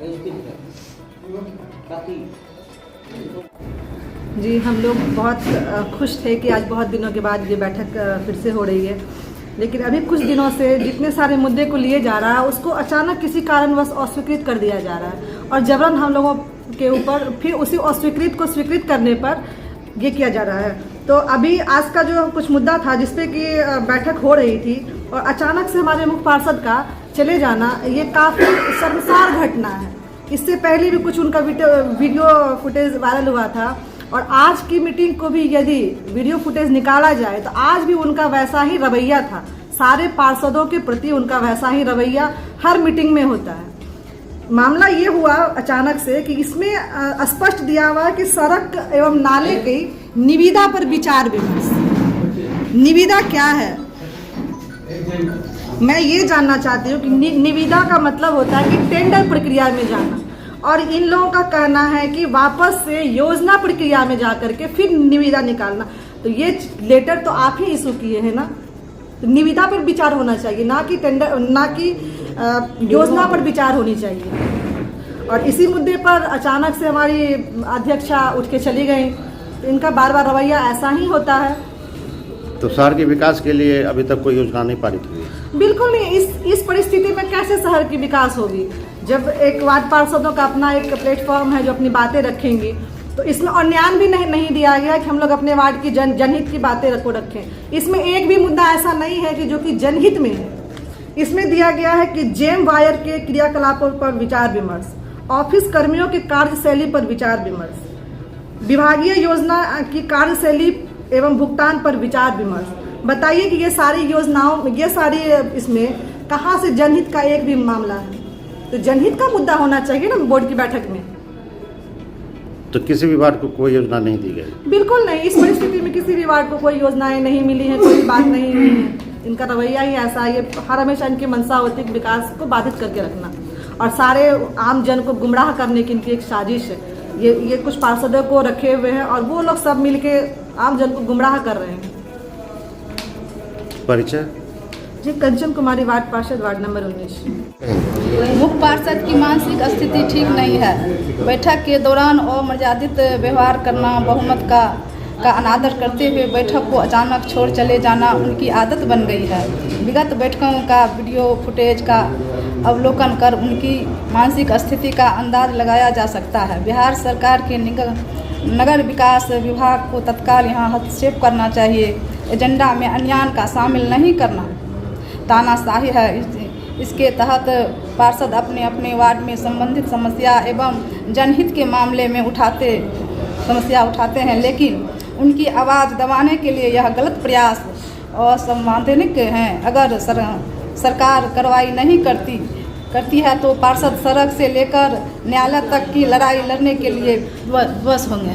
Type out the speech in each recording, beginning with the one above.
जी, हम लोग बहुत खुश थे कि आज बहुत दिनों के बाद ये बैठक फिर से हो रही है। लेकिन अभी कुछ दिनों से जितने सारे मुद्दे को लिए जा रहा है उसको अचानक किसी कारणवश अस्वीकृत कर दिया जा रहा है और जबरन हम लोगों के ऊपर फिर उसी अस्वीकृत को स्वीकृत करने पर ये किया जा रहा है। तो अभी आज का जो कुछ मुद्दा था जिसपे कि बैठक हो रही थी और अचानक से हमारे मुख्य पार्षद का चले जाना, ये काफ़ी शर्मसार घटना है। इससे पहले भी कुछ उनका वीडियो फुटेज वायरल हुआ था और आज की मीटिंग को भी यदि वीडियो फुटेज निकाला जाए तो आज भी उनका वैसा ही रवैया था। सारे पार्षदों के प्रति उनका वैसा ही रवैया हर मीटिंग में होता है। मामला ये हुआ अचानक से कि इसमें स्पष्ट दिया हुआ है कि सड़क एवं नाले की निविदा पर विचार विमर्श। निविदा क्या है, मैं ये जानना चाहती हूँ कि निविदा का मतलब होता है कि टेंडर प्रक्रिया में जाना, और इन लोगों का कहना है कि वापस से योजना प्रक्रिया में जाकर के फिर निविदा निकालना। तो ये लेटर तो आप ही इशू किए हैं ना, तो निविदा पर विचार होना चाहिए, ना कि टेंडर, ना कि योजना पर विचार होनी चाहिए। और इसी मुद्दे पर अचानक से हमारी अध्यक्षा उठ के चली गई। तो इनका बार बार रवैया ऐसा ही होता है। तो शहर के विकास के लिए अभी तक कोई योजना नहीं पारित हुई? बिल्कुल नहीं। इस परिस्थिति में कैसे शहर की विकास होगी जब एक वार्ड पार्षदों का अपना एक प्लेटफॉर्म है जो अपनी बातें रखेंगी। तो इसमें अन्याय भी नहीं दिया गया कि हम लोग अपने वार्ड की जनहित की बातें रखें। इसमें एक भी मुद्दा ऐसा नहीं है कि जो कि जनहित में है। इसमें दिया गया है कि जेम वायर के क्रियाकलापों पर विचार विमर्श, ऑफिस कर्मियों की कार्यशैली पर विचार विमर्श, विभागीय योजना की कार्यशैली एवं भुगतान पर विचार विमर्श। बताइए कि ये सारी योजनाओं, ये सारी इसमें कहाँ से जनहित का एक भी मामला है? तो जनहित का मुद्दा होना चाहिए ना बोर्ड की बैठक में। तो किसी भी वार्ड को कोई योजना नहीं दी गई? बिल्कुल नहीं। इस परिस्थिति में किसी भी वार्ड को कोई योजनाएं नहीं मिली है, कोई बात नहीं हुई है। इनका रवैया ही ऐसा है। ये हर हमेशा इनकी मंशा होती है विकास को बाधित करके रखना और सारे आम जन को गुमराह करने की इनकी एक साजिश है। ये कुछ पार्षदों को रखे हुए हैं और वो लोग सब मिलके आम जन को गुमराह कर रहे हैं। परिचय? जी, कंचन कुमारी, वार्ड पार्षद, वार्ड नंबर 19। मुख्य पार्षद की मानसिक स्थिति ठीक नहीं है। बैठक के दौरान अमर्यादित व्यवहार करना, बहुमत का अनादर करते हुए बैठक को अचानक छोड़ चले जाना उनकी आदत बन गई है। विगत बैठकों का वीडियो फुटेज का अवलोकन कर उनकी मानसिक स्थिति का अंदाज लगाया जा सकता है। बिहार सरकार के नगर विकास विभाग को तत्काल यहाँ हस्तक्षेप करना चाहिए। एजेंडा में अन्याय का शामिल नहीं करना तानाशाही है। इसके तहत पार्षद अपने अपने वार्ड में संबंधित समस्या एवं जनहित के मामले में समस्या उठाते हैं, लेकिन उनकी आवाज़ दबाने के लिए यह गलत प्रयास असंवैधानिक हैं। अगर सरकार कार्रवाई नहीं करती है तो पार्षद सड़क से लेकर न्यायालय तक की लड़ाई लड़ने के लिए विवश होंगे।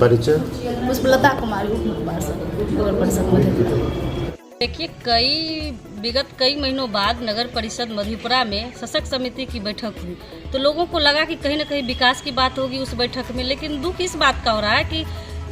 परिचय? पुष्पलता कुमारी, उप पार्षद, नगर परिषद मधेपुरा। देखिए, विगत कई महीनों बाद नगर परिषद मधेपुरा में सशक्त समिति की बैठक हुई तो लोगों को लगा कि कहीं न कहीं विकास की बात होगी उस बैठक में। लेकिन दुख इस बात का हो रहा है कि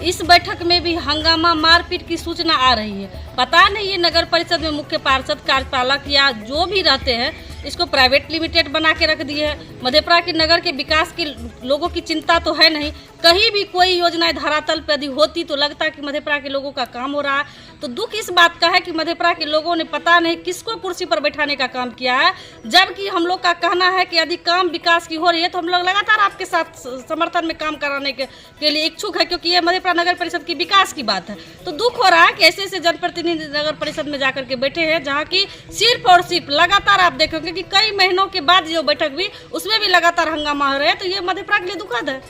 इस बैठक में भी हंगामा, मारपीट की सूचना आ रही है। पता नहीं ये नगर परिषद में मुख्य पार्षद, कार्यपालक या जो भी रहते हैं इसको प्राइवेट लिमिटेड बना के रख दिए है। मधेपुरा के नगर के विकास की लोगों की चिंता तो है नहीं। कहीं भी कोई योजनाएं धरातल पर यदि होती तो लगता है कि मधेपुरा के लोगों का काम हो रहा है। तो दुख इस बात का है कि मधेपुरा के लोगों ने पता नहीं किसको कुर्सी पर बैठाने का काम किया है, जबकि हम लोग का कहना है कि यदि काम विकास की हो रही है तो हम लोग लगातार आपके साथ समर्थन में काम कराने के लिए इच्छुक है, क्योंकि ये मधेपुरा नगर परिषद की विकास की बात है। तो दुख हो रहा है कि ऐसे ऐसे जनप्रतिनिधि नगर परिषद में जाकर के बैठे हैं जहाँ की सिर्फ और सिर्फ लगातार आप देखोगे कि कई महीनों के बाद जो बैठक हुई उसमें भी लगातार हंगामा हो रहा है। तो ये मधेपुरा के लिए दुखद है।